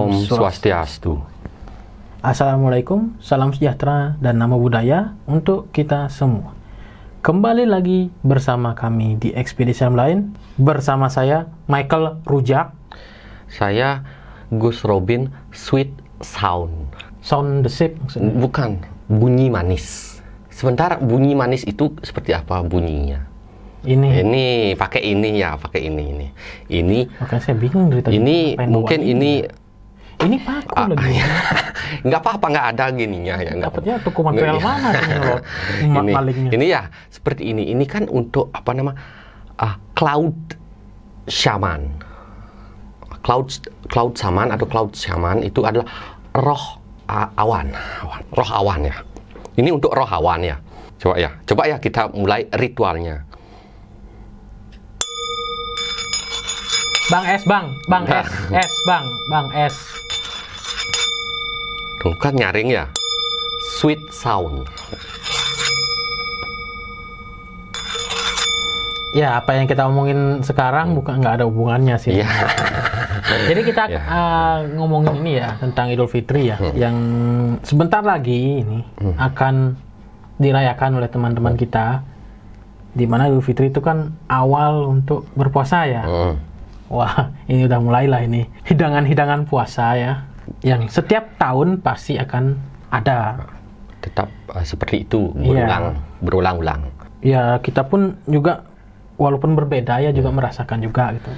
Om Swastiastu. Assalamualaikum, salam sejahtera dan nama budaya untuk kita semua. Kembali lagi bersama kami di Ekspedisi Alam Lain. Bersama saya, Michael Rujak. Saya Gus Robin, Sweet Sound. Sound the ship maksudnya? Bukan, bunyi manis. Sebentar, bunyi manis itu seperti apa bunyinya? Ini pakai ini ya, pakai ini. Ini. Makanya saya bingung dari tadi. Ini mungkin ini. Ini paku lagi. Nggak apa-apa, nggak ada gininya ya. Dapatnya toko material mana ini ya seperti ini. Ini kan untuk apa nama cloud shaman. Cloud shaman atau cloud shaman itu adalah roh awan ya. Ini untuk roh awan ya. Coba ya kita mulai ritualnya. Bang S. Tuh kan nyaring ya. Sweet sound. Ya, apa yang kita omongin sekarang nggak ada hubungannya sih. Yeah. Jadi kita ngomongin ini ya tentang Idul Fitri ya, yang sebentar lagi ini akan dirayakan oleh teman-teman kita. Di mana Idul Fitri itu kan awal untuk berpuasa ya. Wah, ini udah mulailah ini hidangan-hidangan puasa ya, yang setiap tahun pasti akan ada. Tetap seperti itu, berulang-ulang. Ya, kita pun juga walaupun berbeda ya juga merasakan juga gitu.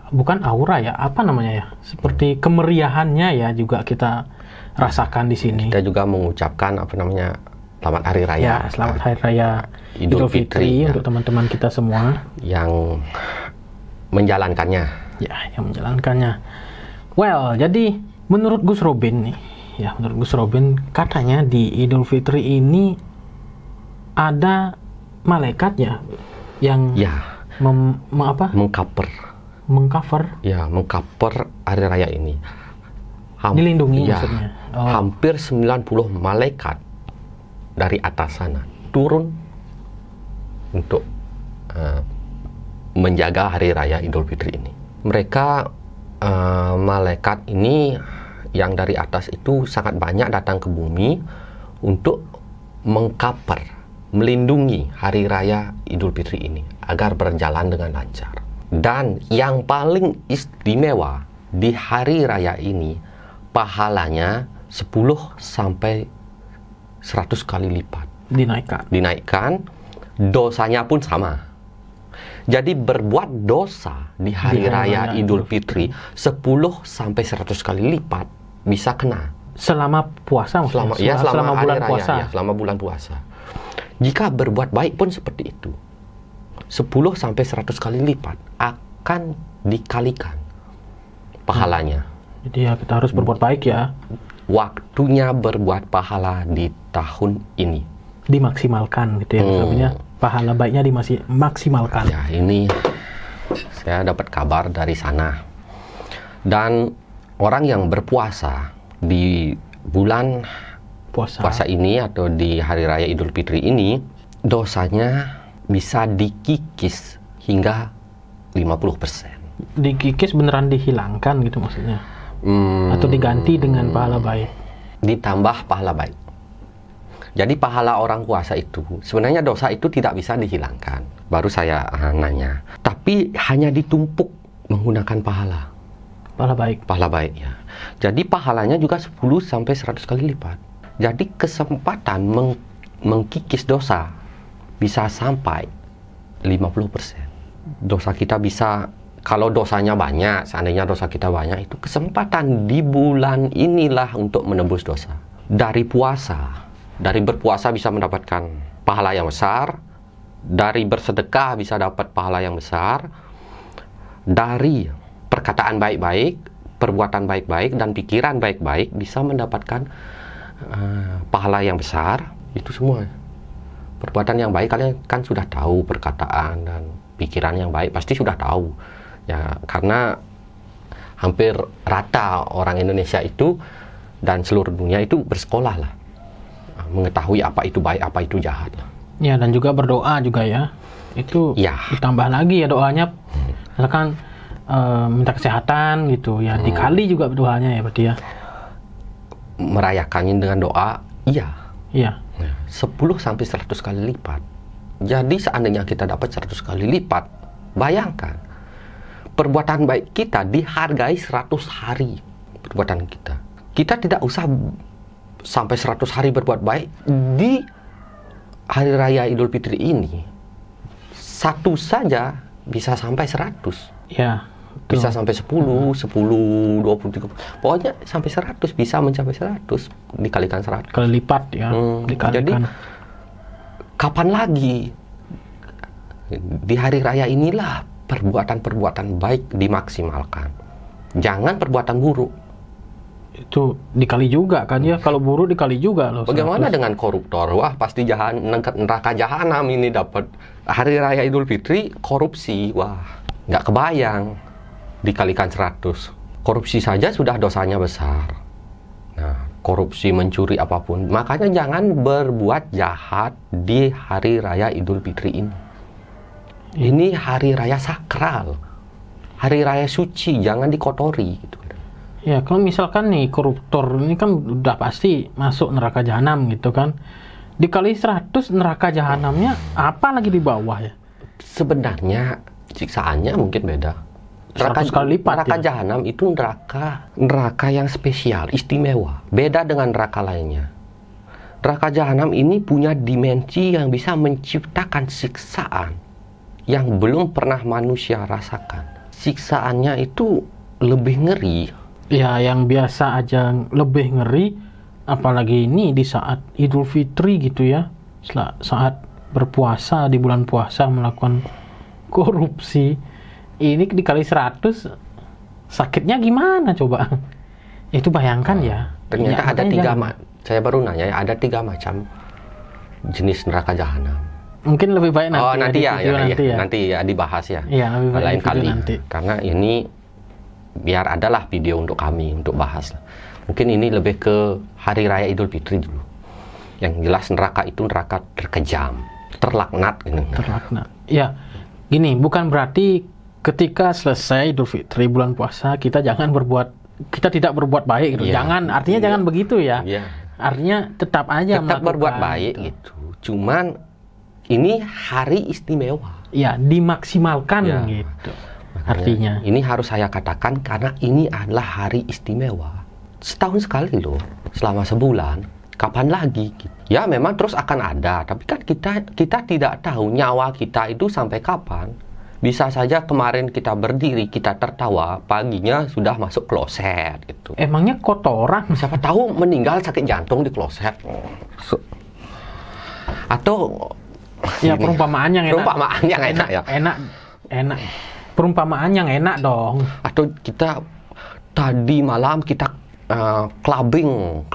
Bukan aura ya, apa namanya ya? Seperti kemeriahannya ya juga kita rasakan di sini. Kita juga mengucapkan selamat Hari Raya. Ya, selamat Hari Raya Idul Fitri ya, untuk teman-teman kita semua yang menjalankannya. Ya, yang menjalankannya. Well, jadi menurut Gus Robin nih, ya menurut Gus Robin katanya di Idul Fitri ini ada malaikat ya yang mengcover hari raya ini. Dilindungi maksudnya. Hampir 90 malaikat dari atas sana turun untuk menjaga hari raya Idul Fitri ini. Mereka malaikat ini yang dari atas itu sangat banyak datang ke bumi untuk mengcover, melindungi hari raya Idul Fitri ini agar berjalan dengan lancar. Dan yang paling istimewa di hari raya ini, pahalanya 10 sampai 100 kali lipat dinaikkan, dosanya pun sama. Jadi berbuat dosa di hari raya Idul Fitri 10 sampai 100 kali lipat bisa kena selama puasa maksudnya. Selama bulan puasa. Ya, selama bulan puasa. Jika berbuat baik pun seperti itu, 10 sampai 100 kali lipat akan dikalikan pahalanya. Jadi ya kita harus berbuat baik ya. Waktunya berbuat pahala di tahun ini dimaksimalkan gitu ya, maksudnya pahala baiknya dimaksimalkan. Ya, ini saya dapat kabar dari sana. Dan orang yang berpuasa di bulan puasa ini atau di hari raya Idul Fitri ini, dosanya bisa dikikis hingga 50%. Dikikis beneran dihilangkan gitu maksudnya? Atau diganti dengan pahala baik? Ditambah pahala baik. Jadi pahala orang puasa itu, sebenarnya dosa itu tidak bisa dihilangkan. Baru saya nanya. Tapi hanya ditumpuk menggunakan pahala. Pahala baik ya. Jadi pahalanya juga 10 sampai 100 kali lipat. Jadi kesempatan mengkikis dosa bisa sampai 50%. Dosa kita bisa, kalau dosanya banyak, seandainya dosa kita banyak, itu kesempatan di bulan inilah untuk menebus dosa. Dari berpuasa bisa mendapatkan pahala yang besar, dari bersedekah bisa dapat pahala yang besar, dari perkataan baik-baik, perbuatan baik-baik, dan pikiran baik-baik bisa mendapatkan pahala yang besar. Itu semua. Perbuatan yang baik kalian kan sudah tahu, perkataan dan pikiran yang baik pasti sudah tahu. Ya, karena hampir rata orang Indonesia itu dan seluruh dunia itu bersekolah lah, mengetahui apa itu baik, apa itu jahat. Ya, dan juga berdoa juga ya. Itu ditambah lagi ya doanya. Misalkan minta kesehatan gitu ya, dikali juga doanya ya berarti ya. Merayakannya dengan doa, iya. Iya. 10 sampai 100 kali lipat. Jadi seandainya kita dapat 100 kali lipat, bayangkan perbuatan baik kita dihargai 100 hari perbuatan kita. Kita tidak usah sampai 100 hari berbuat baik. Di hari raya Idul Fitri ini, satu saja bisa sampai 100. Ya. Bisa sampai 10, 20, 30. Pokoknya sampai 100, bisa mencapai 100 dikalikan 100 kali lipat ya. Dikalikan. Jadi kapan lagi? Di hari raya inilah perbuatan-perbuatan baik dimaksimalkan. Jangan perbuatan buruk. Itu dikali juga kan ya. Kalau buruk dikali juga loh. Bagaimana dengan koruptor? Wah, pasti neraka jahanam ini dapat. Hari raya Idul Fitri korupsi. Wah, nggak kebayang. Dikalikan 100. Korupsi saja sudah dosanya besar. Nah, korupsi, mencuri, apapun. Makanya jangan berbuat jahat di hari raya Idul Fitri ini. Ini hari raya sakral. Hari raya suci, jangan dikotori gitu. Ya, kalau misalkan nih koruptor ini kan udah pasti masuk neraka jahanam gitu kan. Dikali 100 neraka jahanamnya apa lagi di bawah ya? Sebenarnya siksaannya mungkin beda. 100 kali lipat. Neraka jahanam itu neraka yang spesial, istimewa, beda dengan neraka lainnya. Neraka jahanam ini punya dimensi yang bisa menciptakan siksaan yang belum pernah manusia rasakan. Siksaannya itu lebih ngeri. Ya, yang biasa aja lebih ngeri, apalagi ini di saat Idul Fitri gitu ya, saat berpuasa di bulan puasa melakukan korupsi. Ini dikali 100, sakitnya gimana coba? Itu bayangkan ya. Ternyata ya, ada 3 saya baru nanya ya, ada 3 macam jenis neraka jahanam. Mungkin lebih baik nanti. Nanti ya dibahas ya. Iya, lebih baik lain kali. Nanti. Karena ini biar adalah video untuk kami untuk bahas. Mungkin ini lebih ke hari raya Idul Fitri dulu. Yang jelas neraka itu neraka terkejam, terlaknat gitu. Terlaknat. Ya, gini, bukan berarti ketika selesai Idul Fitri bulan puasa kita tidak berbuat baik gitu. Jangan, artinya jangan begitu ya. Artinya tetap aja berbuat baik gitu. Cuman ini hari istimewa. Ya, dimaksimalkan gitu. Artinya ini harus saya katakan karena ini adalah hari istimewa. Setahun sekali loh, selama sebulan. Kapan lagi? Ya memang terus akan ada, tapi kan kita tidak tahu nyawa kita itu sampai kapan. Bisa saja kemarin kita berdiri, kita tertawa, paginya sudah masuk kloset gitu. Emangnya kotoran? Siapa tahu meninggal sakit jantung di kloset. Atau ya perumpamaan yang enak ya. Enak. Perumpamaan yang enak dong. Atau kita tadi malam kita clubbing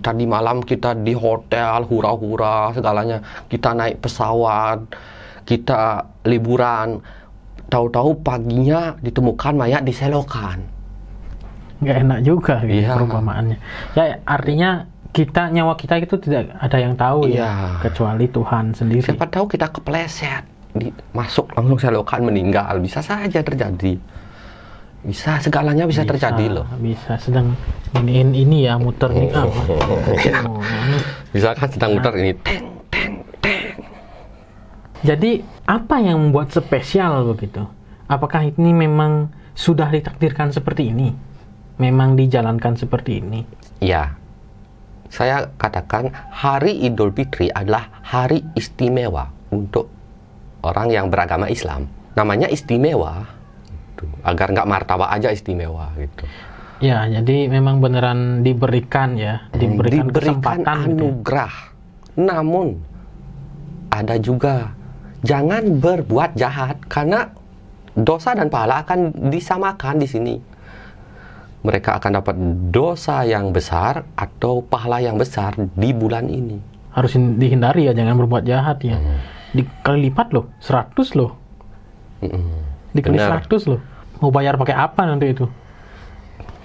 tadi malam kita di hotel hura-hura segalanya, kita naik pesawat, kita liburan, tahu-tahu paginya ditemukan mayat di selokan. Nggak enak juga gitu perumpamaannya. Ya artinya nyawa kita itu tidak ada yang tahu ya kecuali Tuhan sendiri. Siapa tahu kita kepleset, masuk langsung selokan meninggal, bisa saja terjadi. Segalanya bisa terjadi loh. Bisa sedang ini ya muter nih apa? Bisa kan sedang muter ini. Jadi apa yang membuat spesial begitu? Apakah ini memang sudah ditakdirkan seperti ini? Memang dijalankan seperti ini? Ya, saya katakan hari Idul Fitri adalah hari istimewa untuk orang yang beragama Islam. Namanya istimewa, agar nggak martabak aja istimewa gitu. Ya, jadi memang beneran diberikan ya, diberikan kesempatan, anugerah. Namun ada juga jangan berbuat jahat karena dosa dan pahala akan disamakan di sini. Mereka akan dapat dosa yang besar atau pahala yang besar di bulan ini. Harus dihindari ya, jangan berbuat jahat ya. Dikali lipat loh, 100 loh. Dikali 100 loh. Mau bayar pakai apa nanti itu?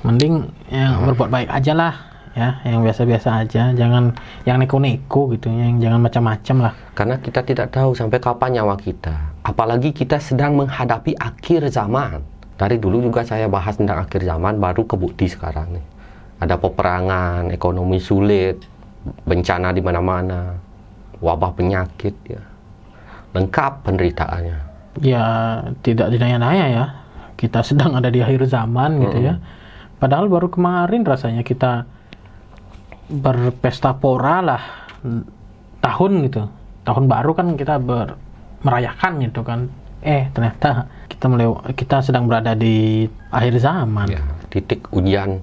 Mending yang berbuat baik aja lah. Ya, yang biasa-biasa aja, jangan yang neko-neko gitu, yang jangan macam-macam lah. Karena kita tidak tahu sampai kapan nyawa kita. Apalagi kita sedang menghadapi akhir zaman. Dari dulu juga saya bahas tentang akhir zaman, baru kebukti sekarang nih. Ada peperangan, ekonomi sulit, bencana di mana-mana, wabah penyakit, ya. Lengkap penderitaannya. Ya, tidak dinaya-naya ya. Kita sedang ada di akhir zaman gitu ya. Padahal baru kemarin rasanya kita berpesta pora lah tahun gitu. Tahun baru kan kita merayakan gitu kan. Ternyata kita sedang berada di akhir zaman. Ya, titik ujian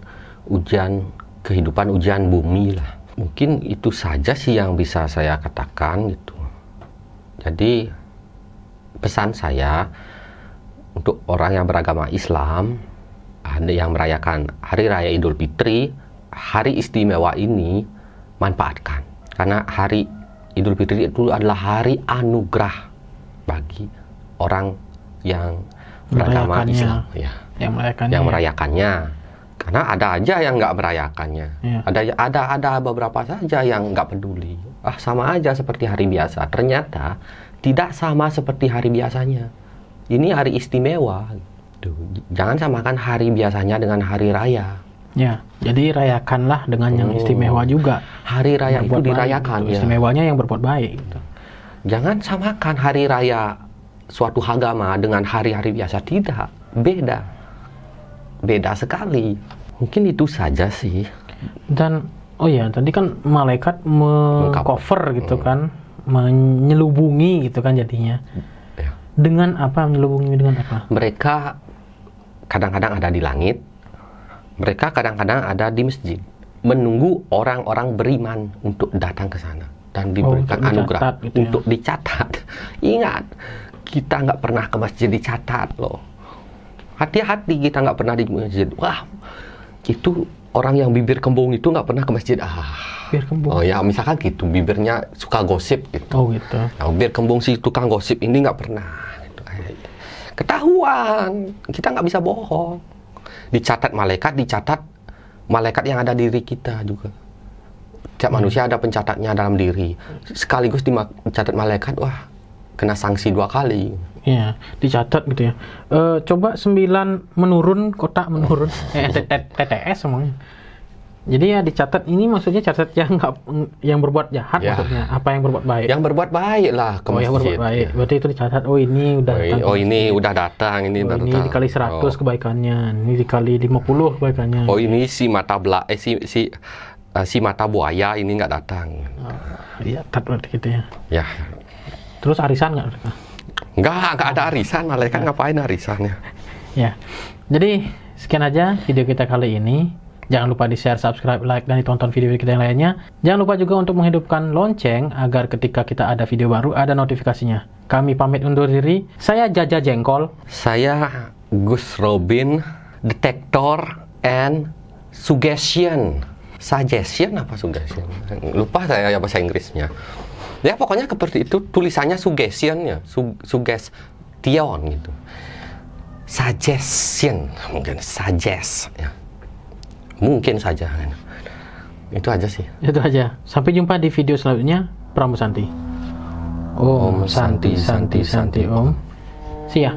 kehidupan, ujian bumi lah. Mungkin itu saja sih yang bisa saya katakan gitu. Jadi pesan saya untuk orang yang beragama Islam, ada yang merayakan Hari Raya Idul Fitri, hari istimewa ini manfaatkan. Karena hari Idul Fitri itu adalah hari anugerah bagi orang yang beragama Islam, ya. Yang merayakannya. Karena ada aja yang nggak merayakannya. Ya. Ada beberapa saja yang nggak peduli. Sama aja seperti hari biasa. Ternyata tidak sama seperti hari biasanya. Ini hari istimewa. Jangan samakan hari biasanya dengan hari raya. Ya, jadi rayakanlah dengan yang istimewa juga. Hari raya itu dirayakan. Ya. Istimewanya yang berbuat baik. Gitu. Jangan samakan hari raya suatu agama dengan hari-hari biasa. Tidak, beda sekali. Mungkin itu saja sih. Dan tadi kan malaikat mengcover gitu kan, menyelubungi gitu kan jadinya. Ya. Dengan apa menyelubungi, dengan apa? Mereka kadang-kadang ada di langit, mereka kadang-kadang ada di masjid, menunggu orang-orang beriman untuk datang ke sana dan diberikan anugerah untuk dicatat. Ingat, kita nggak pernah ke masjid dicatat loh. Hati-hati, kita nggak pernah di masjid. Wah, itu orang yang bibir kembung itu nggak pernah ke masjid. Bibir kembung. Oh ya, misalkan gitu, bibirnya suka gosip gitu. Oh gitu. Nah, bibir kembung si tukang gosip ini nggak pernah. Gitu. Ketahuan, kita nggak bisa bohong. Dicatat malaikat yang ada di diri kita juga. Tiap manusia ada pencatatnya dalam diri. Sekaligus dicatat malaikat, wah, kena sanksi 2 kali. Iya, dicatat gitu ya. Coba 9 menurun, kotak menurun. TTS semuanya. Jadi ya dicatat, ini maksudnya catat yang berbuat jahat ya. Maksudnya. Apa yang berbuat baik? Yang berbuat baik lah ke masjid. Yang berbuat baik. Berarti itu dicatat, ini udah datang. Ini udah datang, ini udah datang. Ini dikali 100 kebaikannya, ini dikali 50 kebaikannya. Ini si mata buaya ini nggak datang. Iya, berarti gitu ya. Ya. Terus arisan nggak mereka? Nggak ada arisan, malaikat ngapain arisannya? Ya, jadi sekian aja video kita kali ini. Jangan lupa di-share, subscribe, like, dan ditonton video-video kita yang lainnya. Jangan lupa juga untuk menghidupkan lonceng agar ketika kita ada video baru ada notifikasinya. Kami pamit undur diri. Saya Jaja Jengkol. Saya Gus Robin, detektor and suggestion. Suggestion apa suggestion? Lupa saya bahasa Inggrisnya. Ya pokoknya seperti itu, tulisannya suggestion ya, suggestion gitu. Suggestion, mungkin suggest ya. Mungkin saja kan. Itu aja sih. Itu aja. Sampai jumpa di video selanjutnya. Pramu Santi. Om Santi Santi Santi Om. See ya.